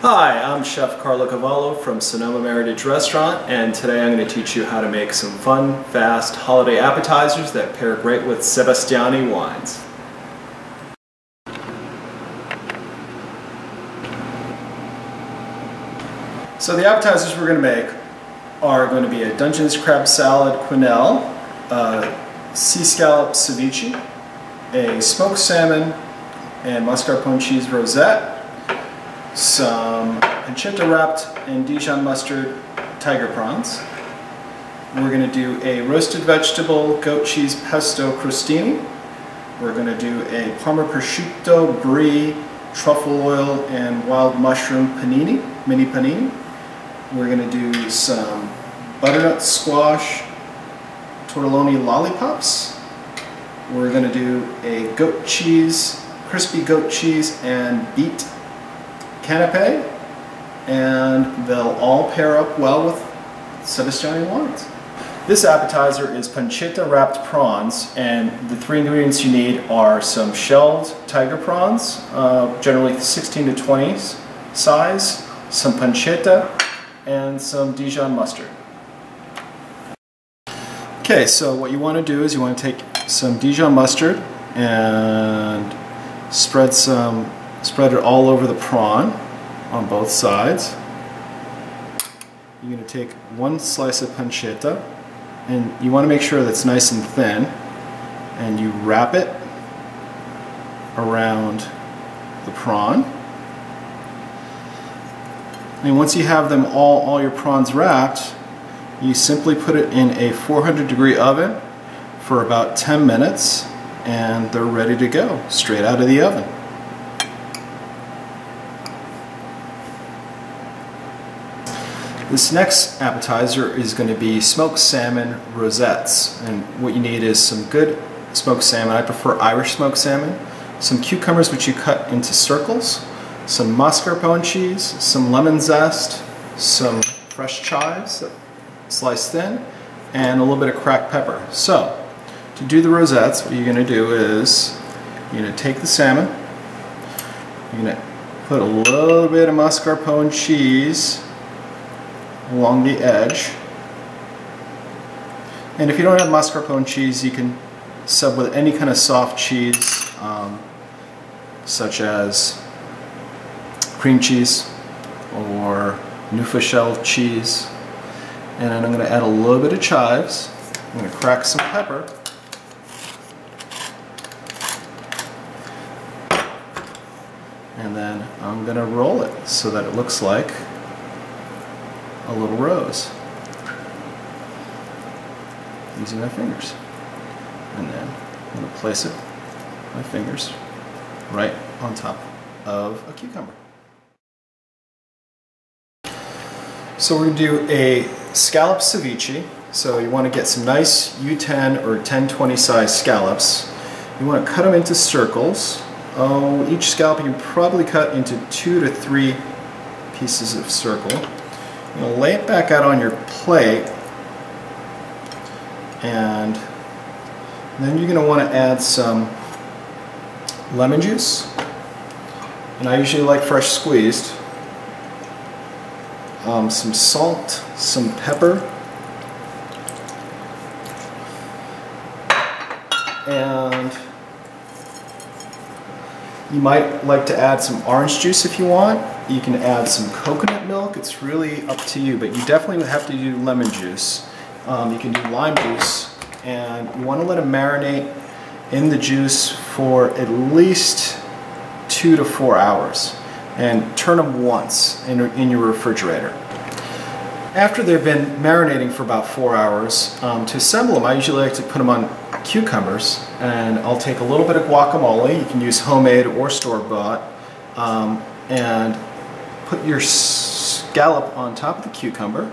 Hi, I'm Chef Carlo Cavallo from Sonoma Meritage Restaurant, and today I'm going to teach you how to make some fun, fast holiday appetizers that pair great with Sebastiani wines. So the appetizers we're going to make are going to be a Dungeness crab salad quenelle, a sea scallop ceviche, a smoked salmon and mascarpone cheese rosette, some pancetta wrapped in Dijon mustard tiger prawns. We're going to do a roasted vegetable goat cheese pesto crostini. We're going to do a Parma prosciutto, brie, truffle oil, and wild mushroom panini, mini panini. We're going to do some butternut squash tortelloni lollipops. We're going to do a goat cheese, crispy goat cheese and beet canapé, and they'll all pair up well with Sebastiani wines. This appetizer is pancetta wrapped prawns, and the three ingredients you need are some shelled tiger prawns, generally 16 to 20 size, some pancetta, and some Dijon mustard. Okay, so what you want to do is you want to take some Dijon mustard and spread it all over the prawn on both sides. You're going to take one slice of pancetta, and you want to make sure that's nice and thin, and you wrap it around the prawn. And once you have them all your prawns wrapped, you simply put it in a 400-degree oven for about 10 minutes, and they're ready to go straight out of the oven. This next appetizer is going to be smoked salmon rosettes, and what you need is some good smoked salmon. I prefer Irish smoked salmon, some cucumbers which you cut into circles, some mascarpone cheese, some lemon zest, some fresh chives sliced thin, and a little bit of cracked pepper. So to do the rosettes, what you're going to do is you're going to take the salmon, you're going to put a little bit of mascarpone cheese along the edge, and if you don't have mascarpone cheese, you can sub with any kind of soft cheese, such as cream cheese or Neufchâtel cheese. And then I'm going to add a little bit of chives. I'm going to crack some pepper, and then I'm going to roll it so that it looks like a little rose using my fingers. And then I'm going to place it, my fingers, right on top of a cucumber. So we're going to do a scallop ceviche. So you want to get some nice U10 or 10-20 size scallops. You want to cut them into circles. Each scallop you can probably cut into 2 to 3 pieces of circle. You're going to lay it back out on your plate, and then you're going to want to add some lemon juice, and I usually like fresh squeezed, some salt, some pepper, and you might like to add some orange juice if you want. You can add some coconut milk. It's really up to you, but you definitely have to do lemon juice. You can do lime juice, and you want to let it marinate in the juice for at least 2 to 4 hours, and turn them once in your refrigerator. After they've been marinating for about 4 hours, to assemble them, I usually like to put them on cucumbers, and I'll take a little bit of guacamole. You can use homemade or store-bought, and put your scallop on top of the cucumber.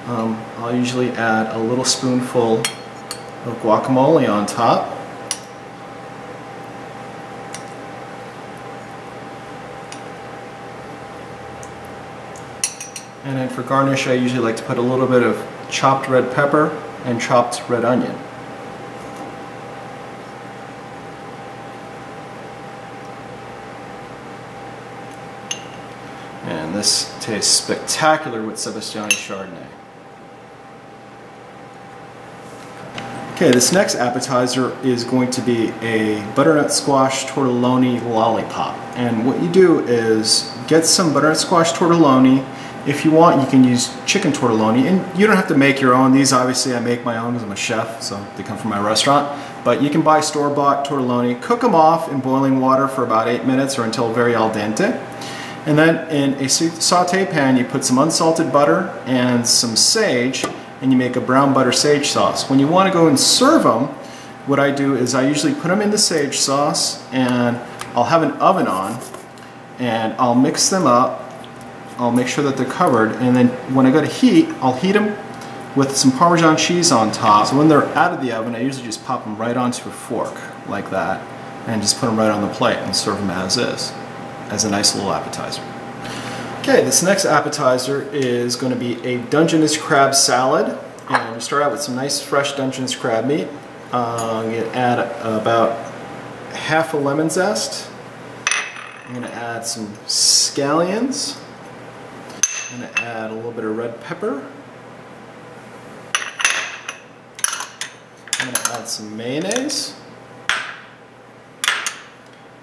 I'll usually add a little spoonful of guacamole on top. And then for garnish, I usually like to put a little bit of chopped red pepper and chopped red onion. And this tastes spectacular with Sebastiani Chardonnay. Okay, this next appetizer is going to be a butternut squash tortelloni lollipop. And what you do is get some butternut squash tortelloni. If you want, you can use chicken tortelloni, and you don't have to make your own. These, obviously, I make my own because I'm a chef, so they come from my restaurant. But you can buy store-bought tortelloni, cook them off in boiling water for about 8 minutes or until very al dente. And then in a saute pan, you put some unsalted butter and some sage, and you make a brown butter sage sauce. When you want to go and serve them, what I do is I usually put them in the sage sauce, and I'll have an oven on, and I'll mix them up. I'll make sure that they're covered, and then when I go to heat, I'll heat them with some Parmesan cheese on top. So when they're out of the oven, I usually just pop them right onto a fork like that, and just put them right on the plate and serve them as is, as a nice little appetizer. Okay, this next appetizer is going to be a Dungeness crab salad, and you start out with some nice fresh Dungeness crab meat. You add about half a lemon zest. I'm going to add some scallions. I'm going to add a little bit of red pepper. I'm going to add some mayonnaise.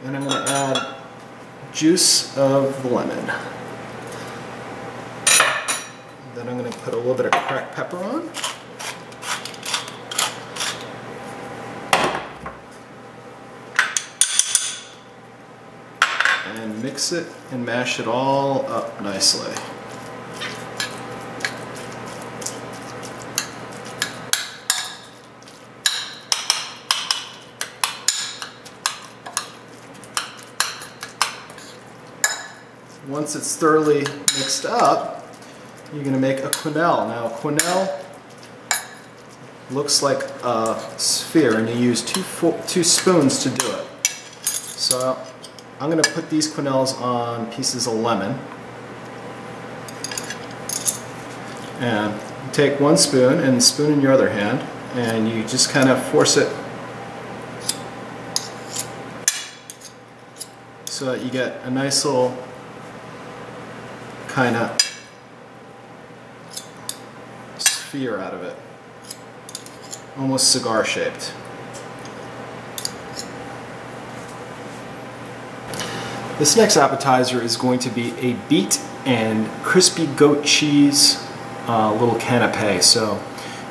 And I'm going to add juice of the lemon. Then I'm going to put a little bit of cracked pepper on. And mix it and mash it all up nicely. Once it's thoroughly mixed up, you're going to make a quenelle. Now, a quenelle looks like a sphere, and you use two spoons to do it. So I'm going to put these quenelles on pieces of lemon. And take one spoon and spoon in your other hand, and you just kind of force it so that you get a nice little kind of sphere out of it, almost cigar shaped. This next appetizer is going to be a beet and crispy goat cheese little canapé. So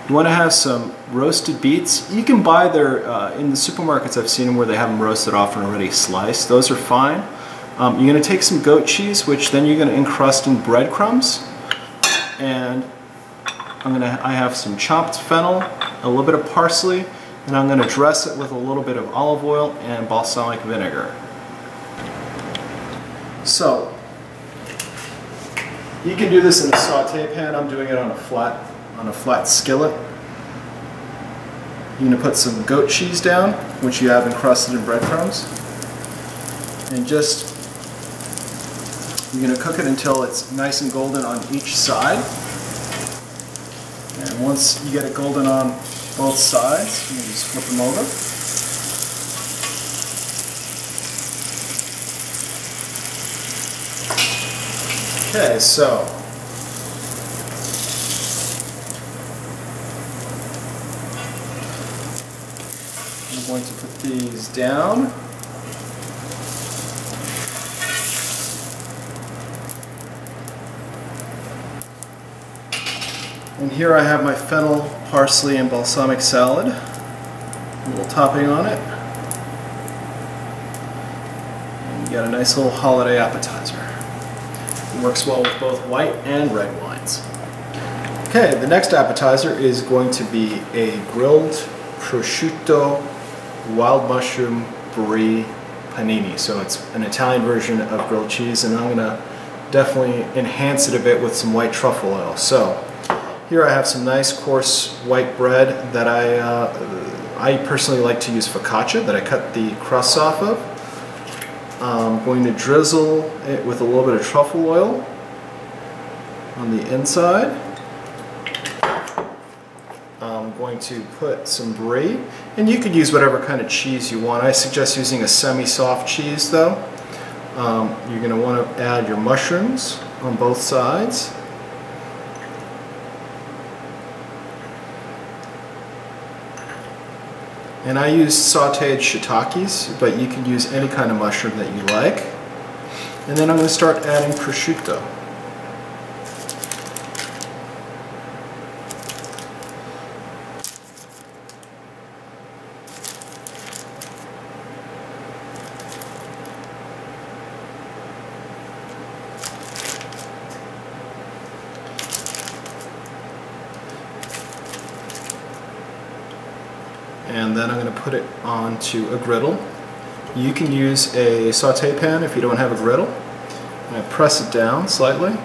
you want to have some roasted beets. You can buy their, in the supermarkets I've seen them where they have them roasted off and already sliced. Those are fine. You're going to take some goat cheese, which then you're going to encrust in breadcrumbs, and I have some chopped fennel, a little bit of parsley, and I'm going to dress it with a little bit of olive oil and balsamic vinegar. So you can do this in a saute pan. I'm doing it on a flat skillet. You're going to put some goat cheese down, which you have encrusted in breadcrumbs, and you're going to cook it until it's nice and golden on each side. And once you get it golden on both sides, you can just flip them over. Okay, so I'm going to put these down. And here I have my fennel, parsley, and balsamic salad. A little topping on it. And you got a nice little holiday appetizer. It works well with both white and red wines. Okay, the next appetizer is going to be a grilled prosciutto wild mushroom brie panini. So it's an Italian version of grilled cheese, and I'm going to definitely enhance it a bit with some white truffle oil. So here I have some nice coarse white bread that I personally like to use focaccia, that I cut the crusts off of. I'm going to drizzle it with a little bit of truffle oil on the inside. I'm going to put some brie, and you could use whatever kind of cheese you want. I suggest using a semi-soft cheese though. You're going to want to add your mushrooms. on both sides. And I use sauteed shiitakes, but you can use any kind of mushroom that you like. And then I'm going to start adding prosciutto. And then I'm going to put it onto a griddle. You can use a saute pan if you don't have a griddle. I press it down slightly.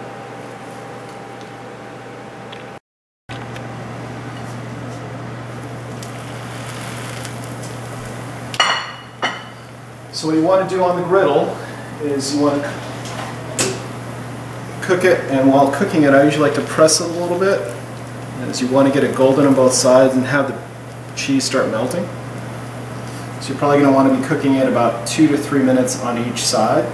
So what you want to do on the griddle is you want to cook it, and while cooking it I usually like to press it a little bit, as you want to get it golden on both sides and have the cheese start melting. So you're probably going to want to be cooking it about 2 to 3 minutes on each side.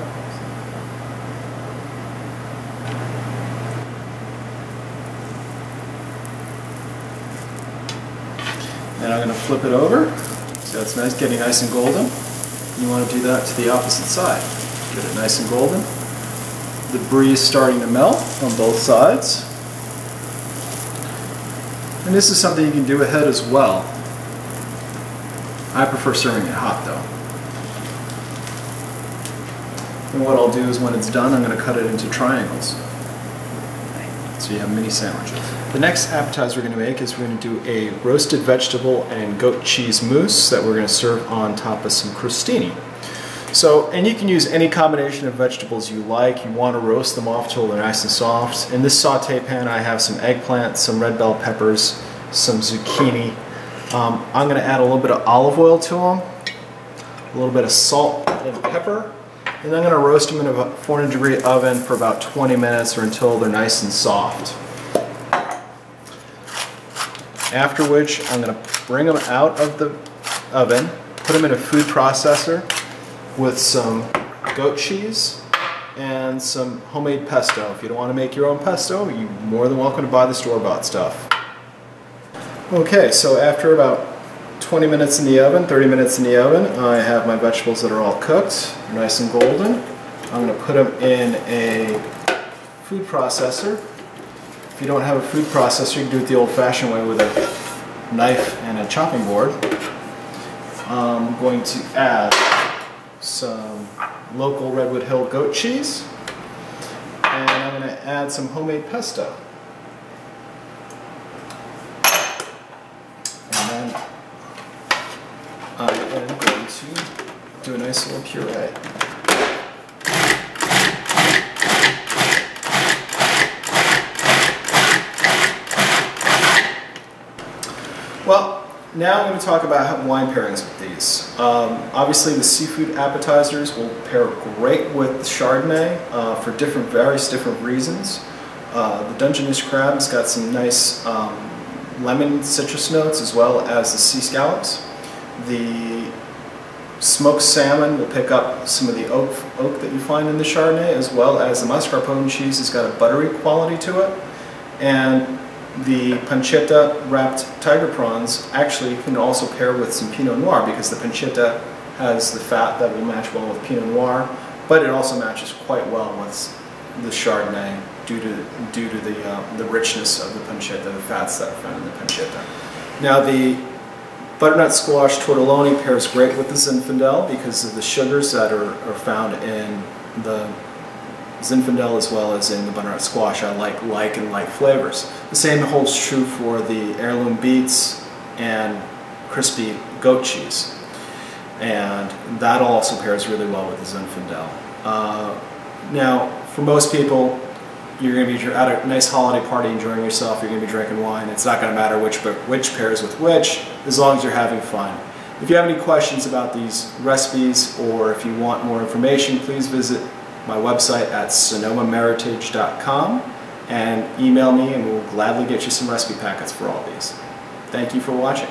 And I'm going to flip it over so it's nice, getting nice and golden. You want to do that to the opposite side. Get it nice and golden. The brie is starting to melt on both sides. And this is something you can do ahead as well. I prefer serving it hot though. And what I'll do is when it's done, I'm going to cut it into triangles. So you have mini sandwiches. The next appetizer we're going to make is we're going to do a roasted vegetable and goat cheese mousse that we're going to serve on top of some crostini. So, and you can use any combination of vegetables you like. You want to roast them off till they're nice and soft. In this saute pan I have some eggplant, some red bell peppers, some zucchini. I'm going to add a little bit of olive oil to them, a little bit of salt and pepper, and I'm going to roast them in a 400-degree oven for about 20 minutes or until they're nice and soft. After which I'm going to bring them out of the oven, put them in a food processor with some goat cheese and some homemade pesto. If you don't want to make your own pesto, you're more than welcome to buy the store-bought stuff. Okay, so after about 20 minutes in the oven, 30 minutes in the oven, I have my vegetables that are all cooked, nice and golden. I'm going to put them in a food processor. If you don't have a food processor, you can do it the old-fashioned way with a knife and a chopping board. I'm going to add some local Redwood Hill goat cheese, and I'm going to add some homemade pesto. And then I am going to do a nice little puree. Well, now I'm going to talk about wine pairings with these. Obviously the seafood appetizers will pair great with Chardonnay for various different reasons. The Dungeness crab's got some nice lemon citrus notes, as well as the sea scallops. The smoked salmon will pick up some of the oak that you find in the Chardonnay, as well as the mascarpone cheese has got a buttery quality to it. And the pancetta wrapped tiger prawns actually can also pair with some Pinot Noir, because the pancetta has the fat that will match well with Pinot Noir, but it also matches quite well with the Chardonnay due to the richness of the pancetta, the fats that are found in the pancetta. Now the butternut squash tortelloni pairs great with the Zinfandel because of the sugars that are found in the Zinfandel as well as in the butternut squash. I like and light flavors. The same holds true for the heirloom beets and crispy goat cheese, and that also pairs really well with the Zinfandel. Now, for most people, you're going to be at a nice holiday party enjoying yourself, you're going to be drinking wine. It's not going to matter which pairs with which, as long as you're having fun. If you have any questions about these recipes, or if you want more information, please visit my website at sonomameritage.com and email me, and we'll gladly get you some recipe packets for all these. Thank you for watching.